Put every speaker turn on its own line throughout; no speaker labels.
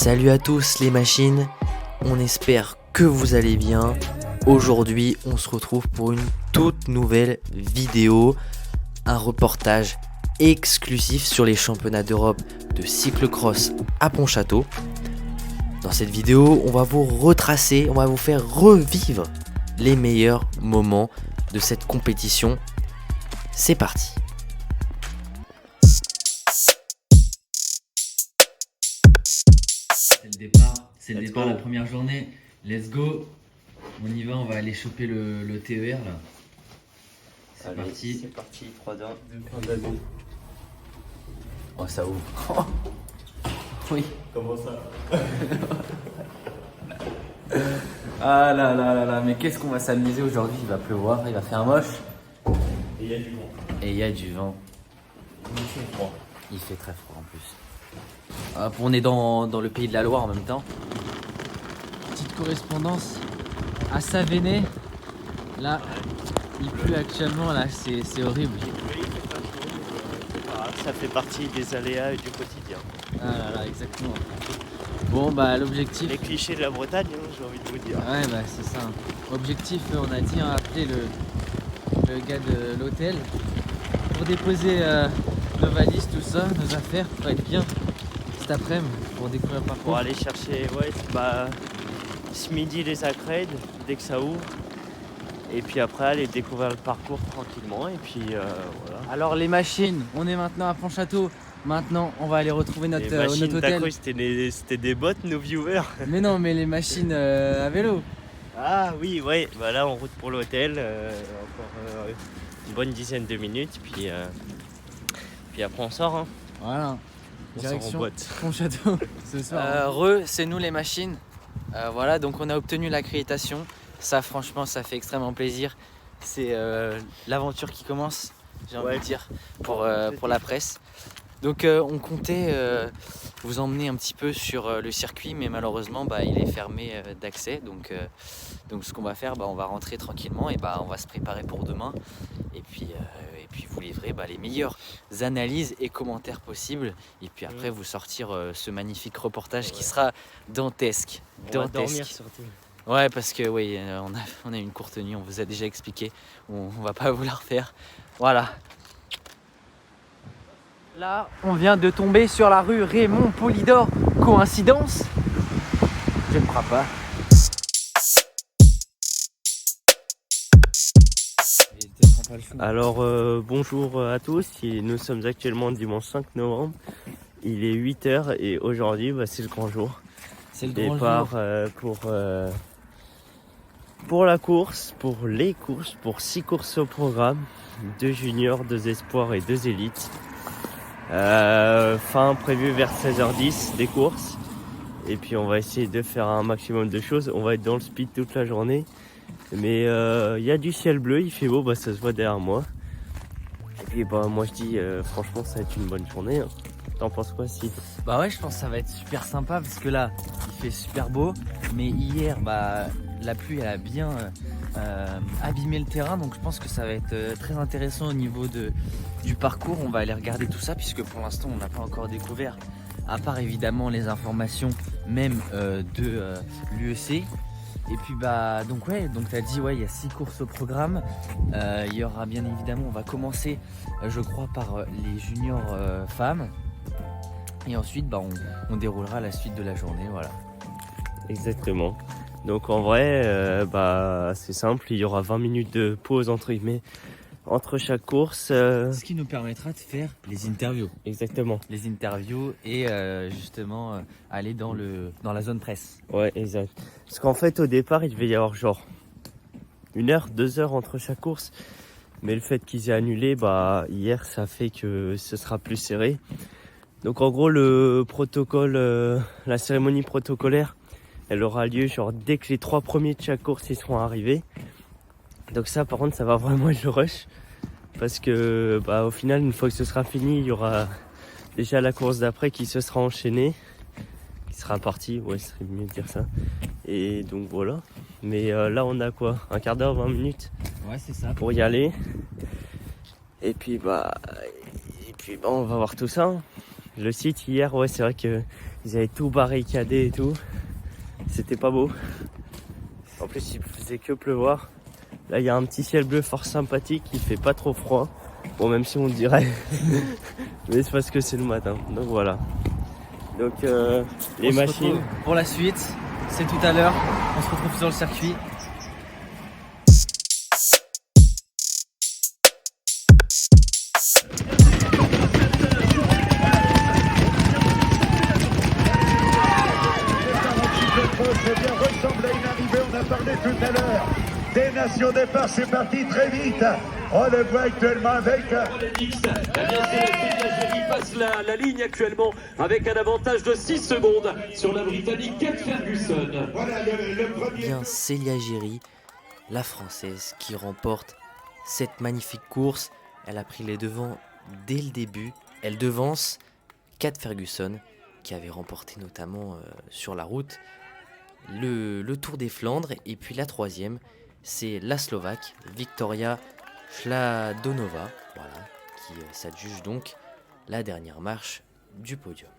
Salut à tous les machines, on espère que vous allez bien. Aujourd'hui on se retrouve pour une toute nouvelle vidéo, un reportage exclusif sur les championnats d'Europe de cyclocross à Pontchâteau. Dans cette vidéo on va vous retracer, on va vous faire revivre les meilleurs moments de cette compétition. C'est parti. C'est le départ, la première journée. Let's go. On y va, on va aller choper le TER là. C'est parti.
C'est parti, 3 2 1.
Oh, ça ouvre. Oui.
Comment ça?
Ah là là là là, mais qu'est-ce qu'on va s'amuser aujourd'hui? Il va pleuvoir, il va faire moche.
Et il y a du vent.
Et il y a du vent.
Il fait froid.
Il fait très froid en plus. Hop, on est dans le pays de la Loire en même temps. Petite correspondance à Savenay. Là, il pleut actuellement, là, c'est horrible.
Ça fait partie des aléas du quotidien.
Ah là là, exactement. Bon, bah l'objectif...
Les clichés de la Bretagne, hein, j'ai envie de vous dire.
Ouais, bah c'est ça. Objectif, on a dit, appeler le gars de l'hôtel pour déposer nos valises, tout ça, nos affaires, pour être bien cet après-midi, pour découvrir le parcours.
Pour aller chercher, ce midi les accrèdes, dès que ça ouvre. Et puis après, aller découvrir le parcours tranquillement. Et puis voilà.
Alors les machines, on est maintenant à Pontchâteau. Maintenant, on va aller retrouver notre
machines,
hôtel.
d'accord, c'était des bots, nos viewers.
Mais non, mais les machines à vélo.
Ah oui, ouais. Bah là, en route pour l'hôtel. Encore une bonne dizaine de minutes. Puis après, on sort. Hein.
Voilà.
On
Direction
sort en boîte.
Pontchâteau ce soir. C'est nous les machines. Voilà, donc on a obtenu l'accréditation. Ça, franchement, ça fait extrêmement plaisir. C'est l'aventure qui commence, j'ai envie de dire, pour la presse. Donc on comptait vous emmener un petit peu sur le circuit, mais malheureusement il est fermé d'accès. Donc ce qu'on va faire, on va rentrer tranquillement et on va se préparer pour demain. Et puis vous livrer les meilleures analyses et commentaires possibles. Et puis après vous sortir ce magnifique reportage qui sera dantesque.
On va dormir surtout.
Ouais, parce que oui, on a une courte nuit, on vous a déjà expliqué. On va pas vous la refaire. Voilà. Là, on vient de tomber sur la rue Raymond Polydor. Coïncidence? Je ne crois pas.
Alors bonjour à tous, nous sommes actuellement dimanche 5 novembre. Il est 8h et aujourd'hui c'est le grand jour.
C'est le
départ pour la course, pour les courses, pour 6 courses au programme, 2 juniors, 2 espoirs et 2 élites. Fin prévue vers 16h10 des courses. Et puis on va essayer de faire un maximum de choses. On va être dans le speed toute la journée. Mais il y a du ciel bleu, il fait beau, ça se voit derrière moi. Et puis moi je dis franchement ça va être une bonne journée. Hein. T'en penses quoi, Sid?
Bah ouais, je pense que ça va être super sympa parce que là il fait super beau. Mais hier la pluie elle a bien abîmé le terrain, donc je pense que ça va être très intéressant au niveau du parcours. On va aller regarder tout ça puisque pour l'instant on n'a pas encore découvert, à part évidemment les informations même de l'UEC. Et puis donc t'as dit il y a 6 courses au programme. Il y aura bien évidemment, on va commencer je crois par les juniors femmes. Et ensuite on déroulera la suite de la journée, voilà.
Exactement. Donc en vrai c'est simple, il y aura 20 minutes de pause entre chaque course.
Ce qui nous permettra de faire les interviews.
Exactement.
Les interviews et justement aller dans la zone presse.
Ouais, exact. Parce qu'en fait au départ il devait y avoir genre 1 heure, 2 heures entre chaque course. Mais le fait qu'ils aient annulé, hier ça fait que ce sera plus serré. Donc en gros le protocole, la cérémonie protocolaire, elle aura lieu genre dès que les 3 premiers de chaque course ils seront arrivés. Donc ça par contre ça va vraiment être le rush. Parce que au final une fois que ce sera fini, il y aura déjà la course d'après qui se sera enchaînée. Qui sera partie, ouais ce serait mieux de dire ça. Et donc voilà. Mais là on a quoi? Un quart d'heure, 20 minutes
ouais, c'est ça.
Pour y aller. Et puis on va voir tout ça. Le site hier, ouais, c'est vrai qu'ils avaient tout barricadé et tout. C'était pas beau. En plus, il faisait que pleuvoir. Là, il y a un petit ciel bleu fort sympathique. Il fait pas trop froid. Bon, même si on dirait. Mais c'est parce que c'est le matin. Donc voilà. Donc les machines.
Pour la suite, c'est tout à l'heure. On se retrouve sur le circuit.
Ressemble à une arrivée, on a parlé tout à l'heure. Des nations départ, c'est parti très vite. On le voit actuellement avec.
Il passe la ligne actuellement avec un avantage de 6 secondes sur la Britannique Kate Ferguson.
Voilà le premier.
Bien Célia Géry, la Française, qui remporte cette magnifique course. Elle a pris les devants dès le début. Elle devance Kate Ferguson, qui avait remporté notamment sur la route le Tour des Flandres. Et puis la troisième, c'est la Slovaque, Victoria Chládová, voilà, qui s'adjuge donc la dernière marche du podium.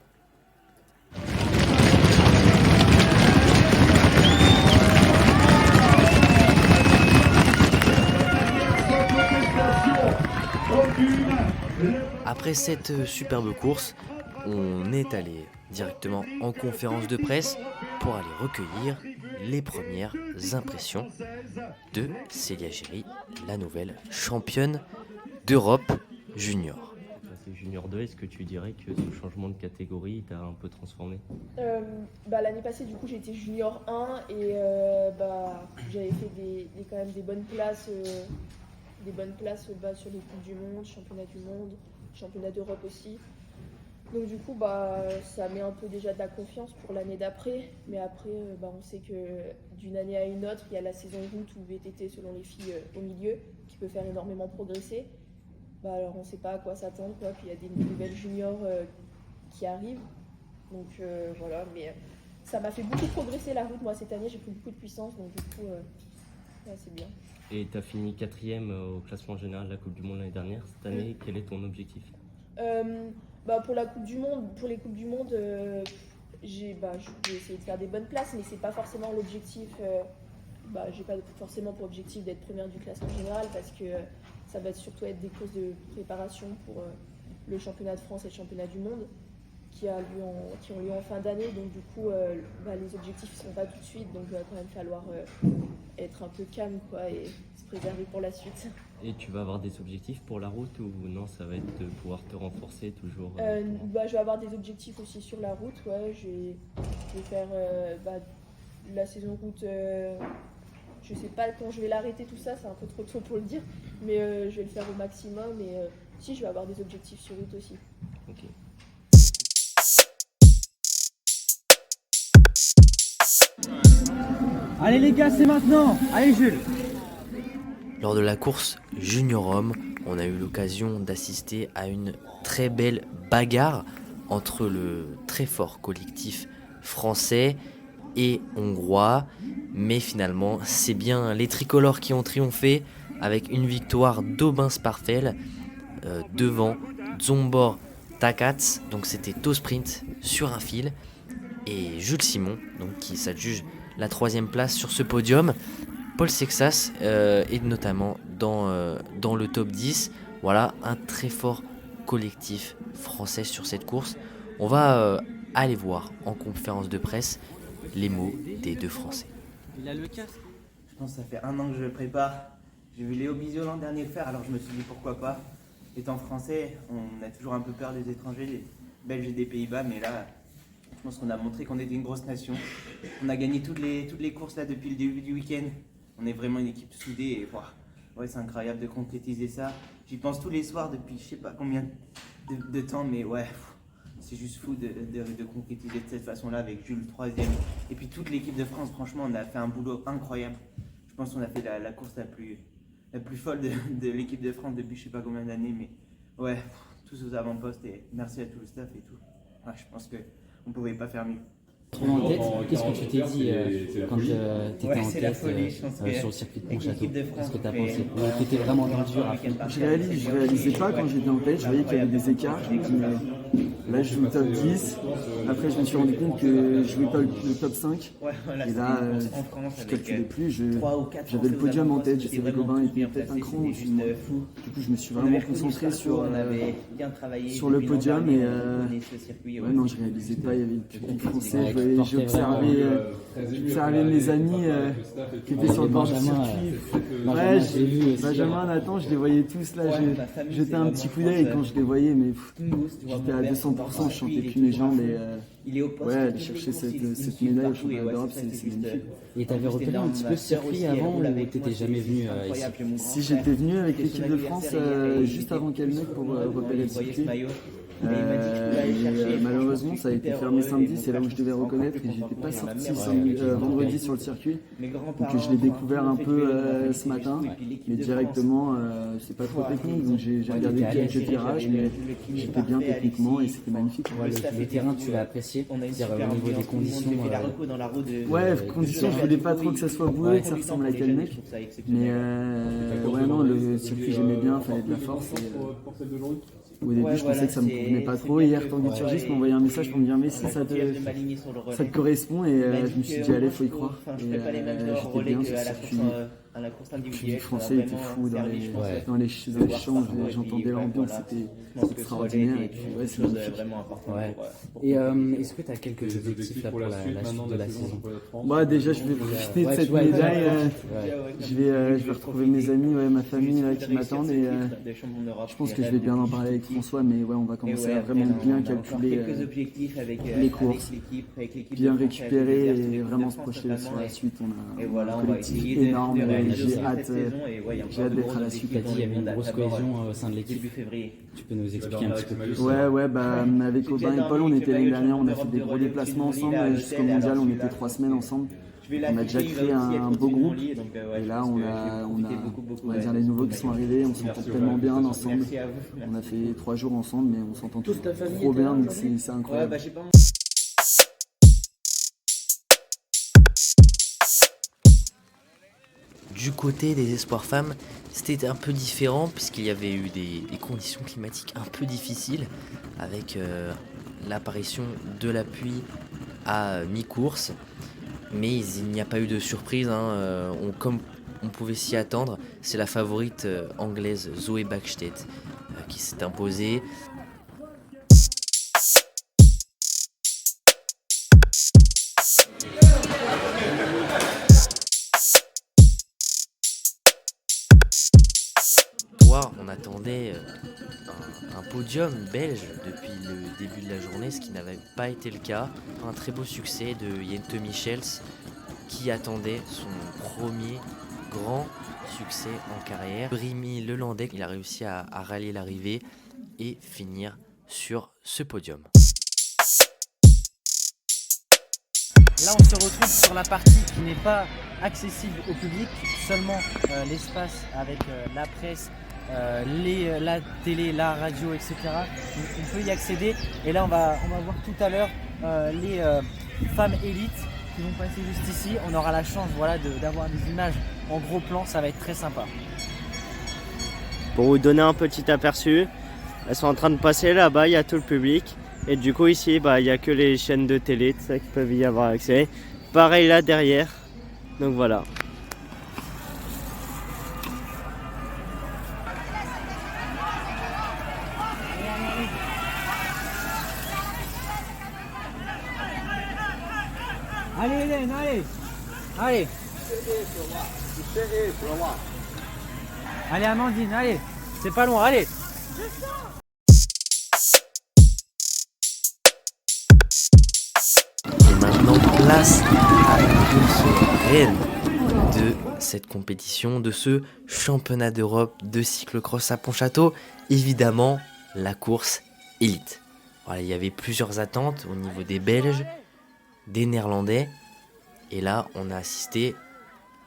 Après cette superbe course, on est allé directement en conférence de presse pour aller recueillir les premières impressions de Célia Géry, la nouvelle championne d'Europe junior.
C'est Junior 2, est-ce que tu dirais que ce changement de catégorie t'a un peu transformé?
L'année passée, du coup, j'étais junior 1 et j'avais fait quand même des bonnes places sur les Coupes du Monde, Championnat du Monde, Championnat d'Europe aussi. Donc du coup, ça met un peu déjà de la confiance pour l'année d'après. Mais après, on sait que d'une année à une autre, il y a la saison route ou VTT selon les filles au milieu qui peut faire énormément progresser. Alors on ne sait pas à quoi s'attendre, quoi. Puis il y a des nouvelles juniors qui arrivent. Donc voilà, mais ça m'a fait beaucoup progresser la route. Moi cette année, j'ai pris beaucoup de puissance, donc du coup, c'est bien.
Et tu as fini 4e au classement général de la Coupe du Monde l'année dernière. Cette année, quel est ton objectif?
Pour la Coupe du Monde, pour les Coupes du Monde, je vais essayer de faire des bonnes places, mais c'est pas forcément l'objectif. J'ai pas forcément pour objectif d'être première du classement général parce que ça va surtout être des courses de préparation pour le championnat de France et le championnat du monde qui ont lieu en fin d'année. Donc du coup, les objectifs ne seront pas tout de suite, donc il va quand même falloir être un peu calme, quoi, et se préserver pour la suite.
Et tu vas avoir des objectifs pour la route ou non, ça va être de pouvoir te renforcer toujours
Je vais avoir des objectifs aussi sur la route. Ouais. Je vais faire la saison route. Je sais pas quand je vais l'arrêter, tout ça, c'est un peu trop tôt pour le dire, mais je vais le faire au maximum. Et si, je vais avoir des objectifs sur route aussi.
Ok.
Allez les gars, c'est maintenant. Allez Jules.
Lors de la course Junior Homme, on a eu l'occasion d'assister à une très belle bagarre entre le très fort collectif français et hongrois. Mais finalement, c'est bien les tricolores qui ont triomphé avec une victoire d'Aubin Sparfel devant Zsombor Takats. Donc c'était au sprint sur un fil. Et Jules Simon, donc, qui s'adjuge la 3e place sur ce podium. Paul Sexas est notamment dans le top 10. Voilà, un très fort collectif français sur cette course. On va aller voir en conférence de presse les mots des deux Français.
Il a le casque.
Je pense que ça fait 1 an que je le prépare. J'ai vu Léo Bizot l'an dernier le faire, alors je me suis dit pourquoi pas. Étant français, on a toujours un peu peur des étrangers, des Belges et des Pays-Bas, mais là, je pense qu'on a montré qu'on était une grosse nation. On a gagné toutes les courses là depuis le début du week-end. On est vraiment une équipe soudée et ouais, c'est incroyable de concrétiser ça. J'y pense tous les soirs depuis je sais pas combien de temps, mais ouais, c'est juste fou de concrétiser de cette façon-là avec Jules 3e. Et puis toute l'équipe de France, franchement, on a fait un boulot incroyable. Je pense qu'on a fait la course la plus folle de l'équipe de France depuis je sais pas combien d'années, mais ouais, tous aux avant-postes et merci à tout le staff et tout. Ouais, je pense qu'on ne pouvait pas faire mieux.
En tête, qu'est-ce que tu t'es dit quand tu étais en tête sur le circuit de Pontchâteau? Qu'est-ce que tu as pensé? Tu étais vraiment dans le dur à fond.
Je réalisais pas quand j'étais en tête, je voyais qu'il y avait des écarts. Là, je joue le top 10. Après, je me suis rendu compte que je jouais pas le top 5. Et là, je calculais plus. J'avais le podium en tête. Je savais que Gobain était peut-être un cran au-dessus de moi. Du coup, je me suis vraiment concentré sur le podium. Et non, je réalisais pas. Il y avait le public français. J'observais mes amis qui étaient sur le bord du circuit. Ouais, Benjamin, Nathan, je les voyais tous là. J'étais un petit coup d'œil quand je les voyais, mais j'étais à 200%, je chantais plus mes jambes et aller chercher cette médaille au championnat d'Europe, c'est magnifique.
Et t'avais repéré un petit peu ce circuit avant ou t'étais jamais venu ici?
Si, j'étais venu avec l'équipe de France juste avant Callennec pour repérer le circuit. Malheureusement, ça a été fermé samedi, c'est là où je devais reconnaître et j'étais pas sorti vendredi sur le circuit. Donc je l'ai découvert un peu ce matin, mais directement, c'est pas trop technique, donc j'ai regardé quelques virages, mais j'étais bien techniquement et c'était magnifique.
Les terrains, tu l'as apprécié, c'est-à-dire au niveau des conditions.
Ouais, conditions, je voulais pas trop que ça soit boueux, que ça ressemble à Callennec, mais ouais, non, le circuit j'aimais bien, il fallait de la force. Au début, je pensais que ça me convenait pas trop. Hier, Tanguy Turgis m'a envoyé un message pour me dire mais si ça te correspond, et je me suis dit allez, faut y croire. Et j'étais bien sur ce circuit. Le public français était fou dans les champs, j'entendais l'ambiance, c'était extraordinaire. Et puis, ouais, c'est magnifique.
Ouais. Et est-ce que tu as quelques objectifs là, pour la suite de la saison?
Bah, déjà, je vais profiter de cette médaille. Je vais retrouver mes amis, ma famille là, qui m'attendent. Et je pense que je vais bien en parler avec François, mais ouais, on va commencer à vraiment bien calculer les courses, bien récupérer et vraiment se projeter sur la suite. On a un collectif énorme. J'ai hâte d'être à la suite.
Tu as dit qu'il y avait une grosse cohésion au sein de l'équipe. Tu peux nous expliquer un petit peu plus?
Ouais, bah, avec Aubin et Paul, on était l'année dernière, on a fait des gros déplacements ensemble. Jusqu'au mondial, on était 3 semaines ensemble. On a déjà créé un beau groupe. Et là, on va dire les nouveaux qui sont arrivés, on s'entend tellement bien ensemble. On a fait 3 jours ensemble, mais on s'entend trop bien, donc c'est incroyable.
Du côté des espoirs femmes, c'était un peu différent puisqu'il y avait eu des conditions climatiques un peu difficiles avec l'apparition de la pluie à mi-course. Mais il n'y a pas eu de surprise, comme on pouvait s'y attendre. C'est la favorite anglaise Zoe Bäckstedt qui s'est imposée. On attendait un podium belge depuis le début de la journée, ce qui n'avait pas été le cas. Un très beau succès de Jente Michels qui attendait son premier grand succès en carrière. Brimi Lelandais, il a réussi à rallier l'arrivée et finir sur ce podium.
Là, on se retrouve sur la partie qui n'est pas accessible au public, seulement l'espace avec la presse, la télé, la radio, etc. Donc, on peut y accéder. Et là, on va voir tout à l'heure les femmes élites qui vont passer juste ici. On aura la chance d'avoir des images en gros plan, ça va être très sympa.
Pour vous donner un petit aperçu, elles sont en train de passer là-bas, il y a tout le public. Et du coup ici, il n'y a que les chaînes de télé, tout ça, qui peuvent y avoir accès. Pareil là derrière, donc voilà.
Allez Hélène, allez. Allez Amandine, allez. C'est pas loin, allez.
Et maintenant, place à la course reine de cette compétition, de ce championnat d'Europe de cyclocross à Pontchâteau. Évidemment, la course élite. Voilà, il y avait plusieurs attentes au niveau des Belges, des Néerlandais. Et là, on a assisté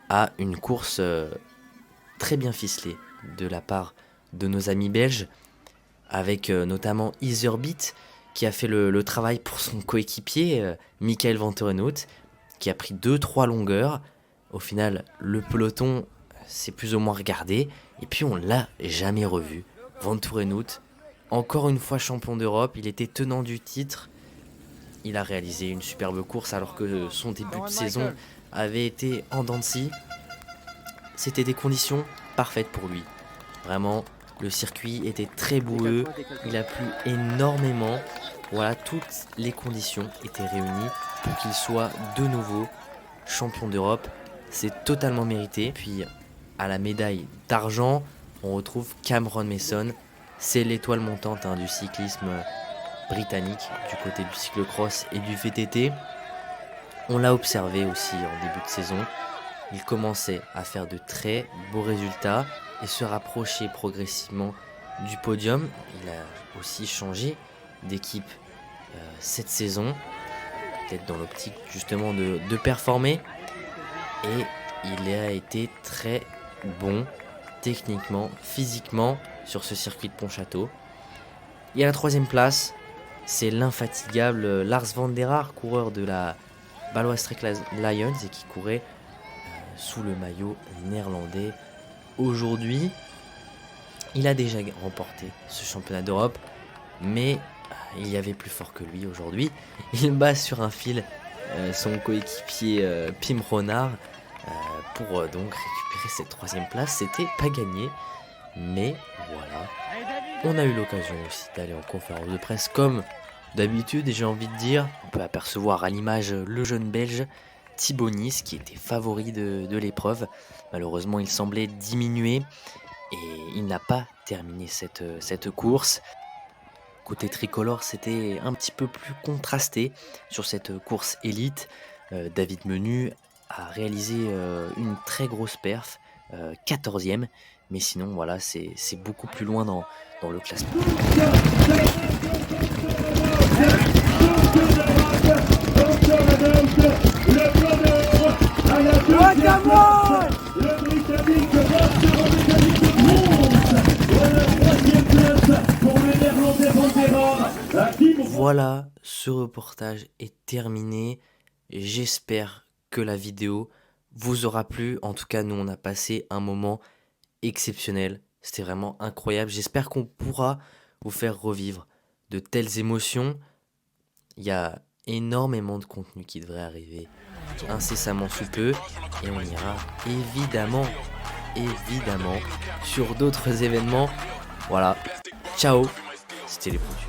à une course très bien ficelée de la part de nos amis belges, avec notamment Iserbyt, qui a fait le travail pour son coéquipier, Michael Vanterenhout, qui a pris 2-3 longueurs. Au final, le peloton s'est plus ou moins regardé, et puis on l'a jamais revu. Vanterenhout Encore une fois champion d'Europe, il était tenant du titre. Il a réalisé une superbe course alors que son début de saison avait été en dents de scie. C'était des conditions parfaites pour lui. Vraiment, le circuit était très boueux, il a plu énormément. Voilà, toutes les conditions étaient réunies pour qu'il soit de nouveau champion d'Europe. C'est totalement mérité. Puis à la médaille d'argent, on retrouve Cameron Mason. C'est l'étoile montante du cyclisme britannique du côté du cyclocross et du VTT. On l'a observé aussi en début de saison. Il commençait à faire de très beaux résultats et se rapprocher progressivement du podium. Il a aussi changé d'équipe cette saison, peut-être dans l'optique justement de performer. Et il a été très bon techniquement, physiquement sur ce circuit de Pontchâteau. Et à la 3e place, c'est l'infatigable Lars van der Haar, coureur de la Baloise Trek Lions et qui courait sous le maillot néerlandais. Aujourd'hui, il a déjà remporté ce championnat d'Europe, mais il y avait plus fort que lui aujourd'hui. Il bat sur un fil son coéquipier Pim Ronhaar pour donc récupérer cette 3e place. C'était pas gagné, mais voilà. On a eu l'occasion aussi d'aller en conférence de presse comme d'habitude, et j'ai envie de dire, on peut apercevoir à l'image le jeune belge Thibaut Nice qui était favori de l'épreuve. Malheureusement, il semblait diminuer et il n'a pas terminé cette course. Côté tricolore, c'était un petit peu plus contrasté sur cette course élite. David Menu a réalisé une très grosse perf, 14e, mais sinon voilà, c'est beaucoup plus loin dans le classement. Voilà, ce reportage est terminé. J'espère que la vidéo vous aura plu. En tout cas, nous, on a passé un moment exceptionnel. C'était vraiment incroyable. J'espère qu'on pourra vous faire revivre de telles émotions. Il y a énormément de contenu qui devrait arriver incessamment sous peu. Et on ira évidemment sur d'autres événements. Voilà. Ciao. C'était les produits.